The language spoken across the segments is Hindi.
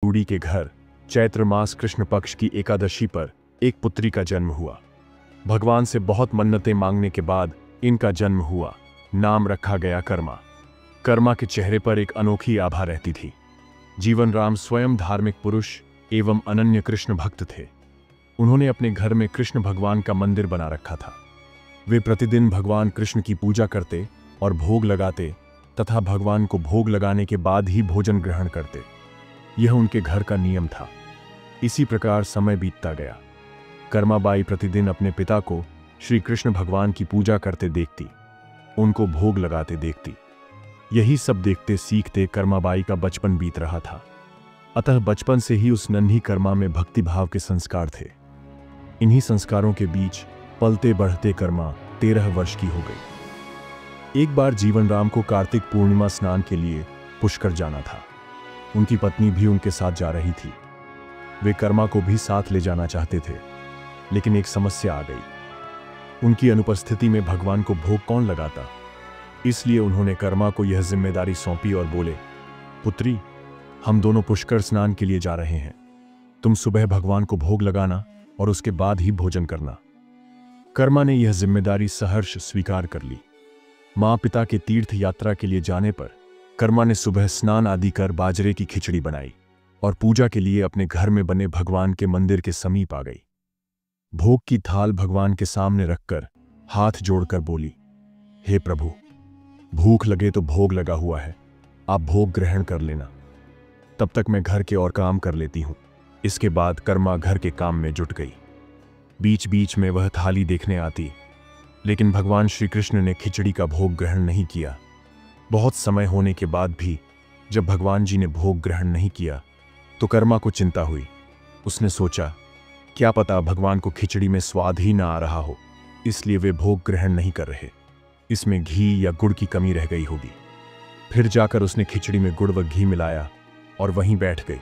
रूडी के घर चैत्र मास कृष्ण पक्ष की एकादशी पर एक पुत्री का जन्म हुआ। भगवान से बहुत मन्नतें मांगने के बाद इनका जन्म हुआ। नाम रखा गया कर्मा। कर्मा के चेहरे पर एक अनोखी आभा रहती थी। जीवन राम स्वयं धार्मिक पुरुष एवं अनन्य कृष्ण भक्त थे। उन्होंने अपने घर में कृष्ण भगवान का मंदिर बना रखा था। वे प्रतिदिन भगवान कृष्ण की पूजा करते और भोग लगाते तथा भगवान को भोग लगाने के बाद ही भोजन ग्रहण करते। यह उनके घर का नियम था। इसी प्रकार समय बीतता गया। कर्माबाई प्रतिदिन अपने पिता को श्री कृष्ण भगवान की पूजा करते देखती, उनको भोग लगाते देखती। यही सब देखते सीखते कर्माबाई का बचपन बीत रहा था। अतः बचपन से ही उस नन्ही कर्मा में भक्ति भाव के संस्कार थे। इन्हीं संस्कारों के बीच पलते बढ़ते कर्मा 13 वर्ष की हो गई। एक बार जीवन राम को कार्तिक पूर्णिमा स्नान के लिए पुष्कर जाना था। उनकी पत्नी भी उनके साथ जा रही थी। वे कर्मा को भी साथ ले जाना चाहते थे, लेकिन एक समस्या आ गई। उनकी अनुपस्थिति में भगवान को भोग कौन लगाता? इसलिए उन्होंने कर्मा को यह जिम्मेदारी सौंपी और बोले, पुत्री, हम दोनों पुष्कर स्नान के लिए जा रहे हैं। तुम सुबह भगवान को भोग लगाना और उसके बाद ही भोजन करना। कर्मा ने यह जिम्मेदारी सहर्ष स्वीकार कर ली। मां पिता के तीर्थ यात्रा के लिए जाने पर कर्मा ने सुबह स्नान आदि कर बाजरे की खिचड़ी बनाई और पूजा के लिए अपने घर में बने भगवान के मंदिर के समीप आ गई। भोग की थाल भगवान के सामने रखकर हाथ जोड़कर बोली, हे प्रभु, भूख लगे तो भोग लगा हुआ है, आप भोग ग्रहण कर लेना। तब तक मैं घर के और काम कर लेती हूं। इसके बाद कर्मा घर के काम में जुट गई। बीच बीच में वह थाली देखने आती, लेकिन भगवान श्री कृष्ण ने खिचड़ी का भोग ग्रहण नहीं किया। बहुत समय होने के बाद भी जब भगवान जी ने भोग ग्रहण नहीं किया तो कर्मा को चिंता हुई। उसने सोचा, क्या पता भगवान को खिचड़ी में स्वाद ही ना आ रहा हो, इसलिए वे भोग ग्रहण नहीं कर रहे। इसमें घी या गुड़ की कमी रह गई होगी। फिर जाकर उसने खिचड़ी में गुड़ व घी मिलाया और वहीं बैठ गई।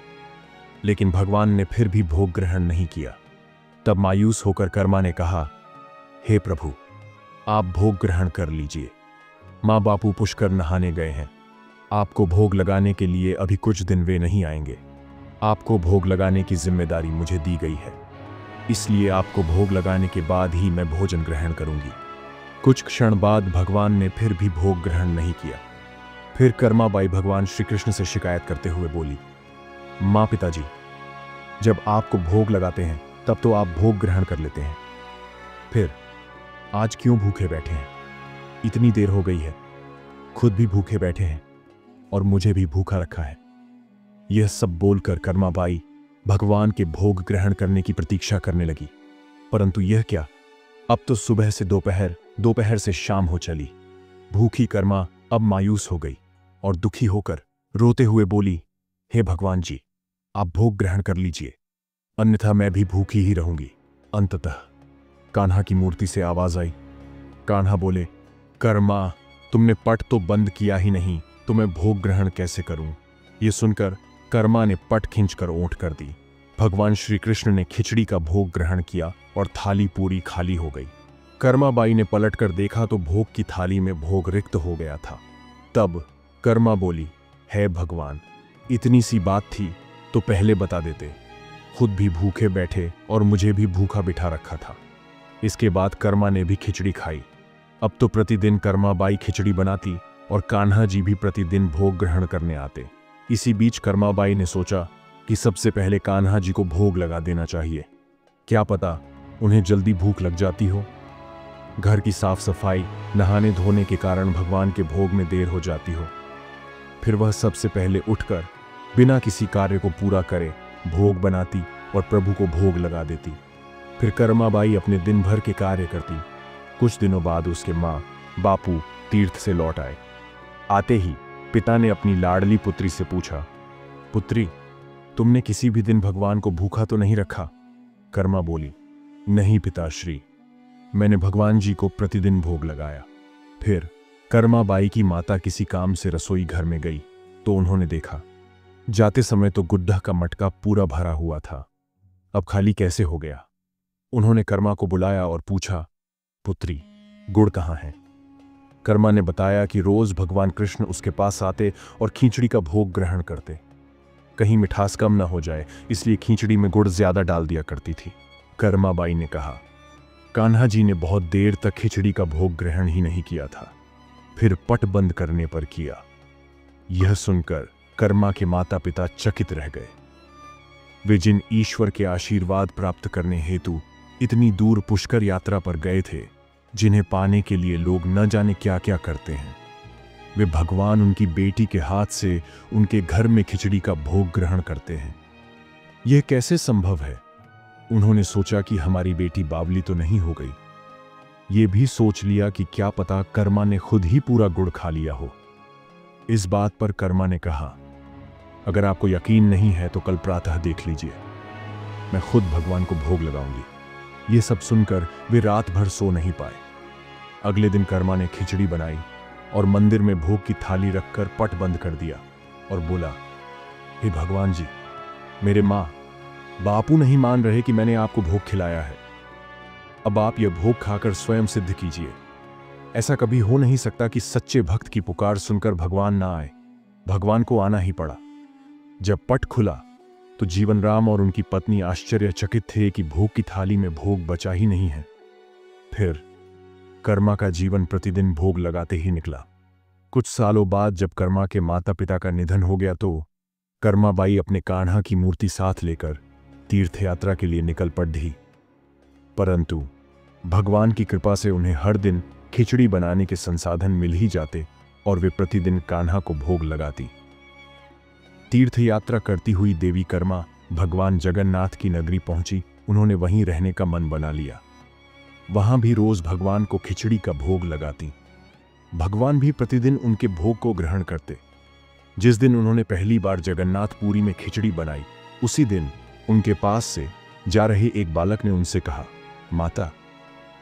लेकिन भगवान ने फिर भी भोग ग्रहण नहीं किया। तब मायूस होकर कर्मा ने कहा, हे प्रभु, आप भोग ग्रहण कर लीजिए। माँ बापू पुष्कर नहाने गए हैं। आपको भोग लगाने के लिए अभी कुछ दिन वे नहीं आएंगे। आपको भोग लगाने की जिम्मेदारी मुझे दी गई है, इसलिए आपको भोग लगाने के बाद ही मैं भोजन ग्रहण करूंगी। कुछ क्षण बाद भगवान ने फिर भी भोग ग्रहण नहीं किया। फिर कर्माबाई भगवान श्री कृष्ण से शिकायत करते हुए बोली, माँ पिताजी, जब आपको भोग लगाते हैं तब तो आप भोग ग्रहण कर लेते हैं, फिर आज क्यों भूखे बैठे हैं? इतनी देर हो गई है, खुद भी भूखे बैठे हैं और मुझे भी भूखा रखा है। यह सब बोलकर कर्माबाई भगवान के भोग ग्रहण करने की प्रतीक्षा करने लगी। परंतु यह क्या, अब तो सुबह से दोपहर, दोपहर से शाम हो चली। भूखी कर्मा अब मायूस हो गई और दुखी होकर रोते हुए बोली, हे भगवान जी, आप भोग ग्रहण कर लीजिए, अन्यथा मैं भी भूखी ही रहूंगी। अंततः कान्हा की मूर्ति से आवाज आई। कान्हा बोले, कर्मा, तुमने पट तो बंद किया ही नहीं, तो मैं भोग ग्रहण कैसे करूं? यह सुनकर कर्मा ने पट खींचकर ओंठ कर दी। भगवान श्री कृष्ण ने खिचड़ी का भोग ग्रहण किया और थाली पूरी खाली हो गई। कर्माबाई ने पलटकर देखा तो भोग की थाली में भोग रिक्त हो गया था। तब कर्मा बोली, हे भगवान, इतनी सी बात थी तो पहले बता देते। खुद भी भूखे बैठे और मुझे भी भूखा बिठा रखा था। इसके बाद कर्मा ने भी खिचड़ी खाई। अब तो प्रतिदिन कर्माबाई खिचड़ी बनाती और कान्हा जी भी प्रतिदिन भोग ग्रहण करने आते। इसी बीच कर्माबाई ने सोचा कि सबसे पहले कान्हा जी को भोग लगा देना चाहिए। क्या पता उन्हें जल्दी भूख लग जाती हो। घर की साफ सफाई, नहाने धोने के कारण भगवान के भोग में देर हो जाती हो। फिर वह सबसे पहले उठकर बिना किसी कार्य को पूरा करे भोग बनाती और प्रभु को भोग लगा देती। फिर कर्माबाई अपने दिन भर के कार्य करती। कुछ दिनों बाद उसके माँ बापू तीर्थ से लौट आए। आते ही पिता ने अपनी लाडली पुत्री से पूछा, पुत्री, तुमने किसी भी दिन भगवान को भूखा तो नहीं रखा? कर्मा बोली, नहीं पिताश्री, मैंने भगवान जी को प्रतिदिन भोग लगाया। फिर कर्माबाई की माता किसी काम से रसोई घर में गई तो उन्होंने देखा, जाते समय तो गुड्डा का मटका पूरा भरा हुआ था, अब खाली कैसे हो गया? उन्होंने कर्मा को बुलाया और पूछा, पुत्री, गुड़ कहाँ है? कर्मा ने बताया कि रोज भगवान कृष्ण उसके पास आते और खिचड़ी का भोग ग्रहण करते। कहीं मिठास कम न हो जाए, इसलिए खिचड़ी में गुड़ ज्यादा डाल दिया करती थी। कर्मा बाई ने कहा। कान्हा जी ने बहुत देर तक खिचड़ी का भोग ग्रहण ही नहीं किया था, फिर पट बंद करने पर किया। यह सुनकर कर्मा के माता पिता चकित रह गए। वे जिन ईश्वर के आशीर्वाद प्राप्त करने हेतु इतनी दूर पुष्कर यात्रा पर गए थे, जिन्हें पाने के लिए लोग न जाने क्या क्या करते हैं, वे भगवान उनकी बेटी के हाथ से उनके घर में खिचड़ी का भोग ग्रहण करते हैं। यह कैसे संभव है? उन्होंने सोचा कि हमारी बेटी बावली तो नहीं हो गई। ये भी सोच लिया कि क्या पता कर्मा ने खुद ही पूरा गुड़ खा लिया हो। इस बात पर कर्मा ने कहा, अगर आपको यकीन नहीं है तो कल प्रातः देख लीजिए, मैं खुद भगवान को भोग लगाऊंगी। ये सब सुनकर वे रात भर सो नहीं पाए। अगले दिन कर्मा ने खिचड़ी बनाई और मंदिर में भोग की थाली रखकर पट बंद कर दिया और बोला, हे भगवान जी, मेरे मां बापू नहीं मान रहे कि मैंने आपको भोग खिलाया है। अब आप यह भोग खाकर स्वयं सिद्ध कीजिए। ऐसा कभी हो नहीं सकता कि सच्चे भक्त की पुकार सुनकर भगवान ना आए। भगवान को आना ही पड़ा। जब पट खुला तो जीवन राम और उनकी पत्नी आश्चर्यचकित थे कि भोग की थाली में भोग बचा ही नहीं है। फिर कर्मा का जीवन प्रतिदिन भोग लगाते ही निकला। कुछ सालों बाद जब कर्मा के माता पिता का निधन हो गया तो कर्मा बाई अपने कान्हा की मूर्ति साथ लेकर तीर्थ यात्रा के लिए निकल पड़ी। परंतु भगवान की कृपा से उन्हें हर दिन खिचड़ी बनाने के संसाधन मिल ही जाते और वे प्रतिदिन कान्हा को भोग लगाती। तीर्थ यात्रा करती हुई देवी कर्मा भगवान जगन्नाथ की नगरी पहुंची। उन्होंने वहीं रहने का मन बना लिया। वहां भी रोज भगवान को खिचड़ी का भोग लगाती। भगवान भी प्रतिदिन उनके भोग को ग्रहण करते। जिस दिन उन्होंने पहली बार जगन्नाथपुरी में खिचड़ी बनाई, उसी दिन उनके पास से जा रहे एक बालक ने उनसे कहा, माता,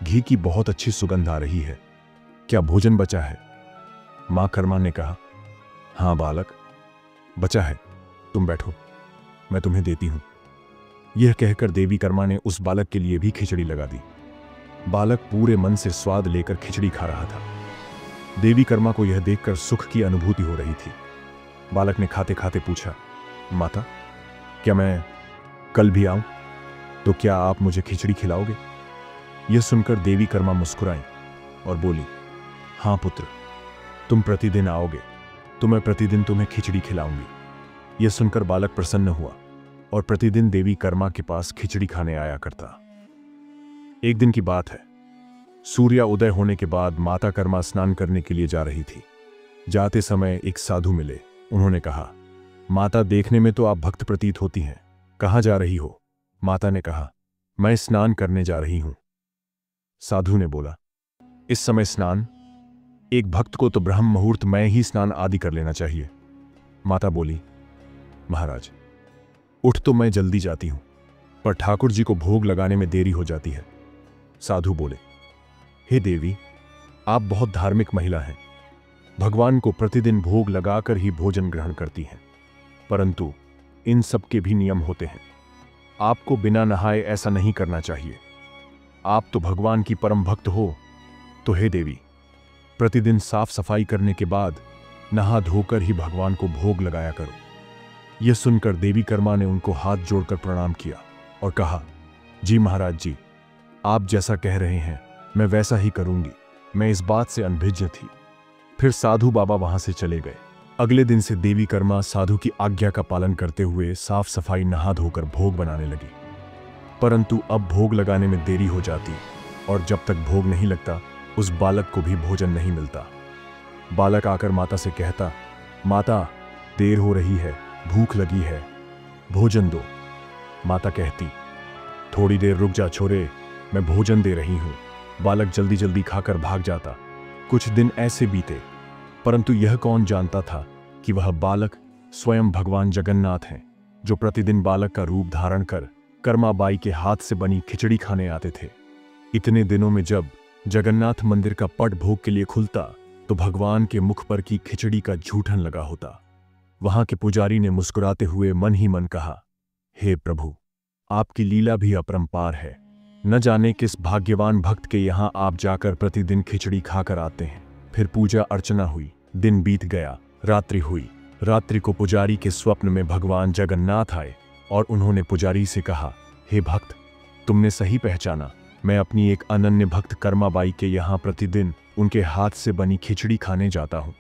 घी की बहुत अच्छी सुगंध आ रही है, क्या भोजन बचा है? मां कर्मा ने कहा, हां बालक, बचा है, तुम बैठो, मैं तुम्हें देती हूं। यह कहकर देवी कर्मा ने उस बालक के लिए भी खिचड़ी लगा दी। बालक पूरे मन से स्वाद लेकर खिचड़ी खा रहा था। देवी कर्मा को यह देखकर सुख की अनुभूति हो रही थी। बालक ने खाते खाते पूछा, माता, क्या मैं कल भी आऊं? तो क्या आप मुझे खिचड़ी खिलाओगे? यह सुनकर देवी कर्मा मुस्कुराई और बोली, हां पुत्र, तुम प्रतिदिन आओगे तो मैं प्रतिदिन तुम्हें खिचड़ी खिलाऊंगी। यह सुनकर बालक प्रसन्न हुआ और प्रतिदिन देवी कर्मा के पास खिचड़ी खाने आया करता। एक दिन की बात है, सूर्य उदय होने के बाद माता कर्मा स्नान करने के लिए जा रही थी। जाते समय एक साधु मिले। उन्होंने कहा, माता, देखने में तो आप भक्त प्रतीत होती हैं, कहां जा रही हो? माता ने कहा, मैं स्नान करने जा रही हूं। साधु ने बोला, इस समय स्नान? एक भक्त को तो ब्रह्म मुहूर्त में ही स्नान आदि कर लेना चाहिए। माता बोली, महाराज, उठ तो मैं जल्दी जाती हूं, पर ठाकुर जी को भोग लगाने में देरी हो जाती है। साधु बोले, हे देवी, आप बहुत धार्मिक महिला हैं, भगवान को प्रतिदिन भोग लगाकर ही भोजन ग्रहण करती हैं, परंतु इन सब के भी नियम होते हैं। आपको बिना नहाए ऐसा नहीं करना चाहिए। आप तो भगवान की परम भक्त हो, तो हे देवी, प्रतिदिन साफ सफाई करने के बाद नहा धोकर ही भगवान को भोग लगाया करो। यह सुनकर देवी कर्मा ने उनको हाथ जोड़कर प्रणाम किया और कहा, जी महाराज जी, आप जैसा कह रहे हैं मैं वैसा ही करूंगी। मैं इस बात से अनभिज्ञ थी। फिर साधु बाबा वहां से चले गए। अगले दिन से देवी कर्मा साधु की आज्ञा का पालन करते हुए साफ सफाई नहा धोकर भोग बनाने लगी। परंतु अब भोग लगाने में देरी हो जाती और जब तक भोग नहीं लगता उस बालक को भी भोजन नहीं मिलता। बालक आकर माता से कहता, माता, देर हो रही है, भूख लगी है, भोजन दो। माता कहती, थोड़ी देर रुक जा छोरे, मैं भोजन दे रही हूं। बालक जल्दी जल्दी खाकर भाग जाता। कुछ दिन ऐसे बीते, परंतु यह कौन जानता था कि वह बालक स्वयं भगवान जगन्नाथ हैं, जो प्रतिदिन बालक का रूप धारण कर कर्माबाई के हाथ से बनी खिचड़ी खाने आते थे। इतने दिनों में जब जगन्नाथ मंदिर का पट भोग के लिए खुलता तो भगवान के मुख पर की खिचड़ी का जूठन लगा होता। वहां के पुजारी ने मुस्कुराते हुए मन ही मन कहा, हे प्रभु, आपकी लीला भी अपरंपार है। न जाने किस भाग्यवान भक्त के यहां आप जाकर प्रतिदिन खिचड़ी खाकर आते हैं। फिर पूजा अर्चना हुई, दिन बीत गया, रात्रि हुई। रात्रि को पुजारी के स्वप्न में भगवान जगन्नाथ आए और उन्होंने पुजारी से कहा, हे भक्त, तुमने सही पहचाना। मैं अपनी एक अनन्य भक्त कर्माबाई के यहाँ प्रतिदिन उनके हाथ से बनी खिचड़ी खाने जाता हूँ।